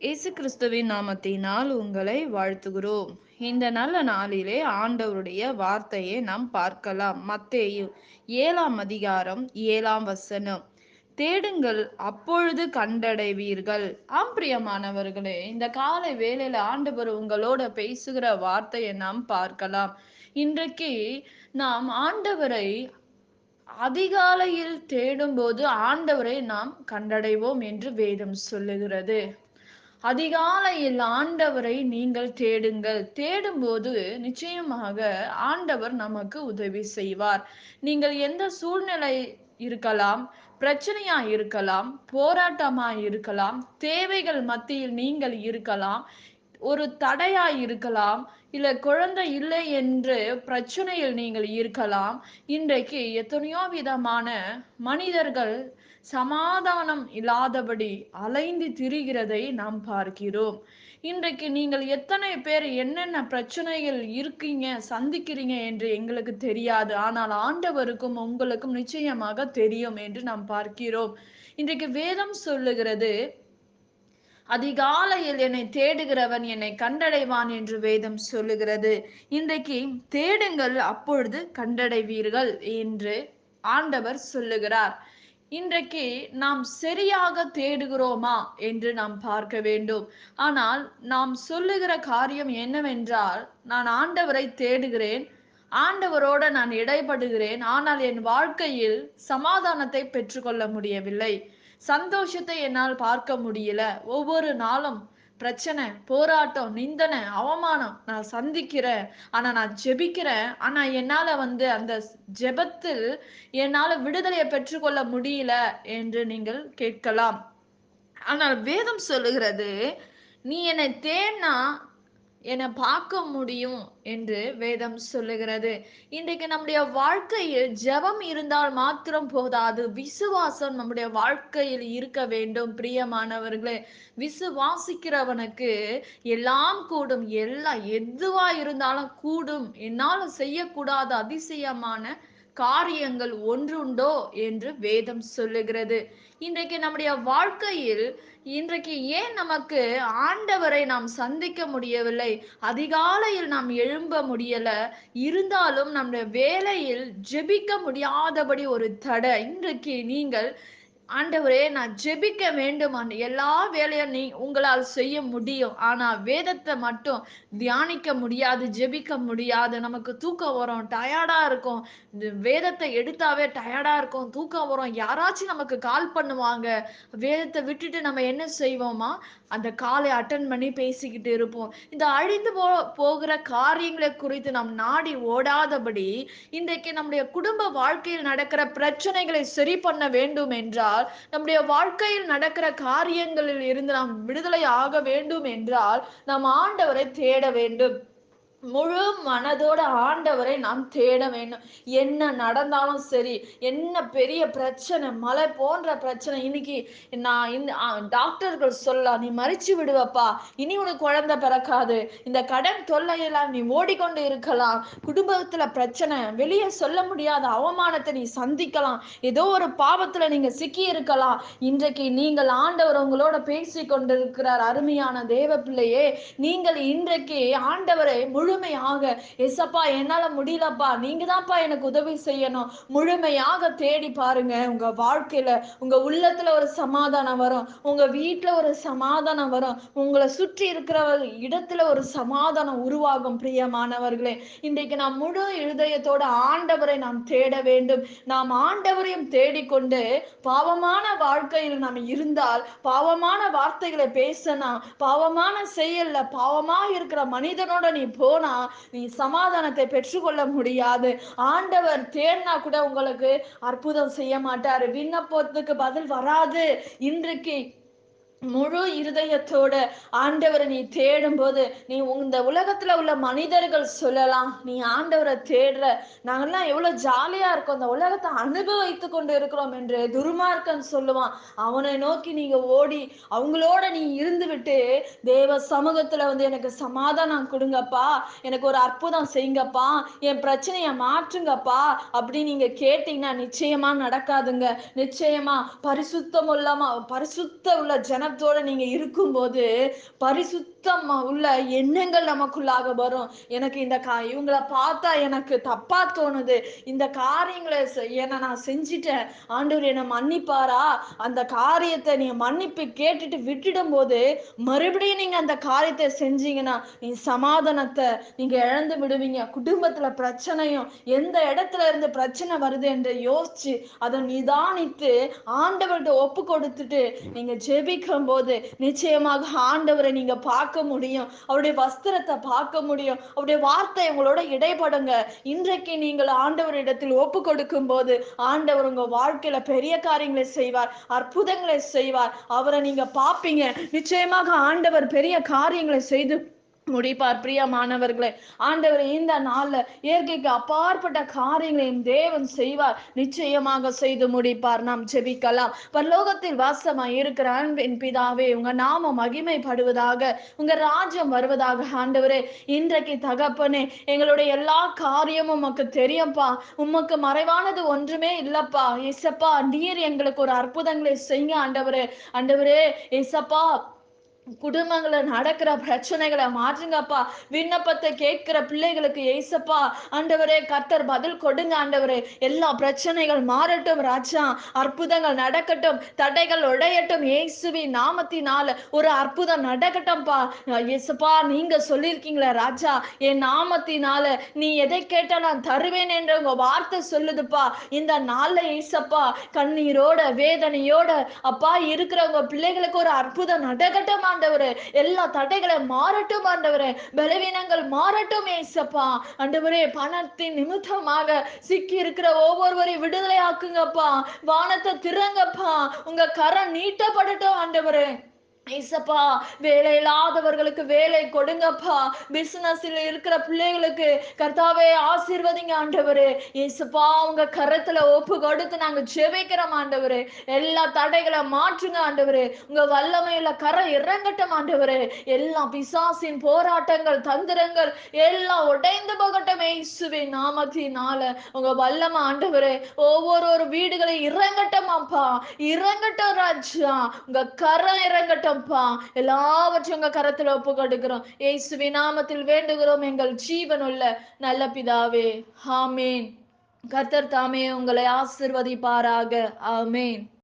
இயேசு கிறிஸ்துவின் நாமத்தினால் உங்களை வாழ்த்துகிறோம். இந்த நல்ல நாளிலே ஆண்டவருடைய வார்த்தையை நாம் பார்க்கலாம். மத்தேயு 7ஆம் அதிகாரம் 7ஆம் வசனம். தேடுங்கள், அப்பொழுது கண்டடைவீர்கள். பிரியமானவர்களே, இந்த காலை வேளையில ஆண்டவர் உங்களோட பேசுகிற வார்த்தையை நாம் பார்க்கலாம். இன்றைக்கு நாம் ஆண்டவரை அதிகாலையில் தேடும்போது ஆண்டவரை நாம் கண்டடைவோம் என்று வேதம் சொல்லுகிறது. அதிகாலையில் ஆண்டவரை நீங்கள் தேடுங்கள். தேடும்போது நிச்சயமாக ஆண்டவர் நமக்கு உதவி செய்வார். நீங்கள் எந்த சூழ்நிலை இருக்கலாம், பிரச்சனையா இருக்கலாம், போராட்டமா இருக்கலாம், தேவைகள் மத்தியில் நீங்கள் இருக்கலாம், ஒரு தடையா இருக்கலாம், இல்ல குழந்தை இல்லை என்று பிரச்சனையில் நீங்கள் இருக்கலாம். இன்றைக்கு எத்தனையோ விதமான மனிதர்கள் சமாதானம் இல்லாதபடி அலைந்து திரிகிறதை நாம் பார்க்கிறோம். இன்றைக்கு நீங்கள் எத்தனை பேர் என்னென்ன பிரச்சனைகள் இருக்கீங்க, சந்திக்கிறீங்க என்று எங்களுக்கு தெரியாது. ஆனால் ஆண்டவருக்கும் உங்களுக்கும் நிச்சயமாக தெரியும் என்று நாம் பார்க்கிறோம். இன்றைக்கு வேதம் சொல்லுகிறது, அதிகாலையில் என்னை தேடுகிறவன் என்னை கண்டடைவான் என்று வேதம் சொல்லுகிறது. இன்றைக்கு தேடுங்கள், அப்பொழுது கண்டடைவீர்கள் என்று ஆண்டவர் சொல்லுகிறார். இன்றைக்கு நாம் சரியாக தேடுகிறோமா என்று நாம் பார்க்க வேண்டும். ஆனால் நாம் சொல்லுகிற காரியம் என்னவென்றால், நான் ஆண்டவரை தேடுகிறேன், ஆண்டவரோட நான் இடைப்படுகிறேன், ஆனால் என் வாழ்க்கையில் சமாதானத்தை பெற்றுக்கொள்ள முடியவில்லை, சந்தோஷத்தை என்னால் பார்க்க முடியல. ஒவ்வொரு நாளும் பிரச்சனை, போராட்டம், நிந்தனை, அவமானம் நான் சந்திக்கிறேன். ஆனா நான் ஜெபிக்கிறேன், ஆனா என்னால அந்த ஜெபத்தில் என்னால விடுதலையை பெற்றுக்கொள்ள முடியல என்று நீங்கள் கேட்கலாம். ஆனால் வேதம் சொல்லுகிறது, நீ என்னை தேடினா என்னை பார்க்க முடியும் என்று வேதம் சொல்லுகிறது. இன்றைக்கு நம்முடைய வாழ்க்கையில் ஜெபம் இருந்தால் மாத்திரம் போதாது, விசுவாசம் நம்முடைய வாழ்க்கையில் இருக்க வேண்டும். பிரியமானவர்களே, விசுவாசிக்கிறவனுக்கு எல்லாம் கூடும். எதுவா இருந்தாலும் கூடும். என்னால் செய்யக்கூடாத அதிசயமான காரியங்கள் ஒன்றுண்டோ என்று வேதம் சொல்லுகிறது. இன்றைக்கு நம்முடைய வாழ்க்கையில் இன்றைக்கு ஏன் நமக்கு ஆண்டவரை நாம் சந்திக்க முடியவில்லை, அதிகாலையில் நாம் எழும்ப முடியல, இருந்தாலும் நம்முடைய வேலையில் ஜெபிக்க முடியாதபடி ஒரு தடை. இன்றைக்கு நீங்கள், ஆண்டவரே நான் ஜெபிக்க வேண்டும், எல்லா வேலையும் உங்களால் செய்ய முடியும், ஆனா வேதத்தை மட்டும் தியானிக்க முடியாது, ஜெபிக்க முடியாது. நமக்கு தூக்கம் வரும், டயர்டா இருக்கும். இந்த வேதத்தை எடுத்தாவே டயர்டா இருக்கும், தூக்கம் வரும். யாராச்சும் நமக்கு கால் பண்ணுவாங்க, வேதத்தை விட்டுட்டு நம்ம என்ன செய்வோமா, அந்த காலை அட்டன் பண்ணி பேசிக்கிட்டு இருப்போம். இந்த அழிந்து போகிற காரியங்களை குறித்து நாம் நாடி ஓடாதபடி, இன்றைக்கு நம்முடைய குடும்ப வாழ்க்கையில் நடக்கிற பிரச்சனைகளை சரி பண்ண வேண்டும் என்றால், நம்முடைய வாழ்க்கையில் நடக்கிற காரியங்களில் இருந்து நாம் விடுதலை ஆக வேண்டும் என்றால், நாம் ஆண்டவரை தேட வேண்டும். முழு மனதோட ஆண்டவரை நாம் தேட வேண்டும். என்ன நடந்தாலும் சரி, என்ன பெரிய பிரச்சனை, மலை போன்ற பிரச்சனை, இன்னைக்கு நான் டாக்டர்கள் சொல்ல, நீ மறிச்சு விடுவப்பா, இனி உனக்கு குழந்தை பிறக்காது, இந்த கடன் தொல்லையெல்லாம் நீ ஓடிக்கொண்டு இருக்கலாம், குடும்பத்துல பிரச்சனை, வெளியே சொல்ல முடியாத அவமானத்தை நீ சந்திக்கலாம், ஏதோ ஒரு பாவத்துல நீங்க சிக்கி இருக்கலாம். இன்றைக்கு நீங்கள் ஆண்டவர் உங்களோட பேசி கொண்டிருக்கிறார். அருமையான தேவ பிள்ளையே, நீங்கள் இன்றைக்கு ஆண்டவரை முழுமையாக, எசப்பா என்னால முடியலப்பா, நீங்க தான்ப்பா எனக்கு உதவி செய்யணும், முழுமையாக தேடி பாருங்க. உங்க வாழ்க்கையில, உங்க உள்ளத்துல ஒரு சமாதானம் வரும், உங்க வீட்டுல ஒரு சமாதானம் வரும், உங்களை சுற்றி இருக்கிற இடத்துல ஒரு சமாதானம் உருவாகும். பிரியமானவர்களே, இன்றைக்கு நாம் முழு இருதயத்தோட ஆண்டவரை நாம் தேட வேண்டும். நாம் ஆண்டவரையும் தேடிக்கொண்டு, பாவமான வாழ்க்கையில் நாம் இருந்தால், பாவமான வார்த்தைகளை பேசினா, பாவமான செயல்ல பாவமா இருக்கிற மனிதனோட நீ போனா, நீ சமாதானத்தை பெற்றுக்கொள்ள முடியாது. ஆண்டவர் தேடினா கூட உங்களுக்கு அற்புதம் செய்ய மாட்டாரு, விண்ணப்பத்துக்கு பதில் வராது. இன்றைக்கு முழு இருதயத்தோட ஆண்டவரை நீ தேடும் போது, நீ இந்த உலகத்துல உள்ள மனிதர்கள் சொல்லலாம், நீ ஆண்டவரை தேடுற, நாங்கெல்லாம் எவ்வளவு ஜாலியா இருக்கோம், இந்த உலகத்தை அனுபவித்து கொண்டு இருக்கிறோம் என்று துர்மார்க்கன் சொல்லுவான். அவனை நோக்கி நீங்க ஓடி அவங்களோட நீ இருந்து விட்டு, தேவ சமூகத்துல எனக்கு சமாதானம் கொடுங்கப்பா, எனக்கு ஒரு அற்புதம் செய்யுங்கப்பா, என் பிரச்சனையை மாற்றுங்கப்பா அப்படி நீங்க கேட்டீங்கன்னா நிச்சயமா நடக்காதுங்க. நிச்சயமா பரிசுத்த உள்ள மனத்தோட நீங்க இருக்கும்போது பரிசுத்தம் உள்ள எண்ணங்கள் நமக்குள்ளாக வரும். எனக்கு இந்த இவங்கள பார்த்தா எனக்கு தப்பா தோணுது, இந்த காரியங்களை ஏன்னா நான் செஞ்சிட்டேன், ஆண்டவர் என்னை மன்னிப்பாரா? அந்த காரியத்தை நீங்க மன்னிப்பு கேட்டுட்டு விட்டுடும் போது மறுபடியும் நீங்க அந்த காரியத்தை செஞ்சீங்கன்னா நீ சமாதானத்தை நீங்க இழந்து விடுவீங்க. குடும்பத்துல பிரச்சனையும் எந்த இடத்துல இருந்து பிரச்சனை வருது என்று யோசிச்சு அதை நிதானித்து ஆண்டவர்கிட்ட ஒப்பு கொடுத்துட்டு நீங்க ஜெபிக்கும் போது நிச்சயமாக ஆண்டவரை நீங்க பார்க்க முடியும், அவருடைய வஸ்திரத்தை பார்க்க முடியும், அவருடைய வார்த்தை உங்களோட இடைப்படுங்க. இன்றைக்கு நீங்கள் ஆண்டவரிடத்தில் ஒப்பு கொடுக்கும் போது ஆண்டவர் உங்க வாழ்க்கையில பெரிய காரியங்களை செய்வார், அற்புதங்களை செய்வார். அவரை நீங்க பார்ப்பீங்க. நிச்சயமாக ஆண்டவர் பெரிய காரியங்களை செய்து முடிப்பார். பிரியமானவர்களே, ஆண்டவர் இந்த நாள்ல இயற்கைக்கு அப்பாற்பட்ட காரியங்களையும் தேவன் செய்வார், நிச்சயமாக செய்து முடிப்பார். நாம் ஜெபிக்கலாம். பரலோகத்தில் வாசமாய் இருக்கிற அன்பின் பிதாவே, உங்க நாமம் மகிமைப்படுவதாக, உங்க ராஜ்யம் வருவதாக. ஆண்டவரே, இன்றைக்கு தகப்பனே, எங்களுடைய எல்லா காரியமும் உமக்கு தெரியும்பா, உமக்கு மறைவானது ஒன்றுமே இல்லப்பா. ஏசப்பா, நீர் எங்களுக்கு ஒரு அற்புதங்களை செய்யுங்க ஆண்டவரே. ஆண்டவரே ஏசப்பா, குடும்பங்களை நடக்கிற பிரச்சனைகளை மாற்றுங்கப்பா. விண்ணப்பத்தை கேட்கிற பிள்ளைகளுக்கு ஏசப்பா ஆண்டவரே கர்த்தர் பதில் கொடுங்க ஆண்டவரே. எல்லா பிரச்சனைகள் மாறட்டும் ராஜா, அற்புதங்கள் நடக்கட்டும், தடைகள் உடையட்டும். இயேசுவின் நாமத்தினால ஒரு அற்புதம் நடக்கட்டும்பா. ஏசப்பா, நீங்க சொல்லியிருக்கீங்களே ராஜா, என் நாமத்தினால நீ எதை கேட்டா நான் தருவேன் என்று உங்க வார்த்தை சொல்லுதுப்பா. இந்த நாள்ல ஏசப்பா கண்ணீரோட வேதனையோட அப்பா இருக்கிறவங்க பிள்ளைகளுக்கு ஒரு அற்புதம் நடக்கட்டும் ஆண்டவரே. எல்லா தடைகளை மாறட்டும் ஆண்டவரே, பலவீனங்கள் மாறட்டும் ஏசப்பா. ஆண்டவரே, பணத்தின் நிமித்தமாக சிக்கி இருக்கிற ஒவ்வொருவரையும் விடுதலை ஆக்குங்கப்பா. வானத்தை திறங்கப்பா, உங்க கரம் நீட்டப்படட்டும் ஆண்டவரே. ஏசப்பா, வேலை இல்லாதவர்களுக்கு வேலை கொடுங்கப்பா. பிசினஸ்ல இருக்கிற பிள்ளைகளுக்கு கர்த்தாவே ஆசீர்வதிங்க ஆண்டவரே. ஏசப்பா, உங்க கரத்துல ஒப்பு கொடுத்து நாங்க ஜெபிக்கிறோம் ஆண்டவரே. எல்லா தடைகளை மாற்றுங்க ஆண்டவரே. உங்க வல்லமையில கரை இறங்கட்டும் ஆண்டவரே. எல்லா பிசாசின் போராட்டங்கள் தந்திரங்கள் எல்லாம் உடைந்து போகட்டும் இயேசுவின் நாமத்தினால. உங்க வல்லமை ஆண்டவரே ஒவ்வொரு வீடுகளை இறங்கட்டும் அப்பா, இறங்கட்டும் ராஜா. உங்க கரம் இறங்கட்டும், எல்லாவற்றையும் உங்க கரத்தில் ஒப்பு கொடுக்கிறோம். இயேசுவின் நாமத்தில் வேண்டுகிறோம் எங்கள் ஜீவனுள்ள நல்ல பிதாவே, ஆமேன். கர்த்தர் தாமே உங்களை ஆசீர்வதிப்பாராக. ஆமேன்.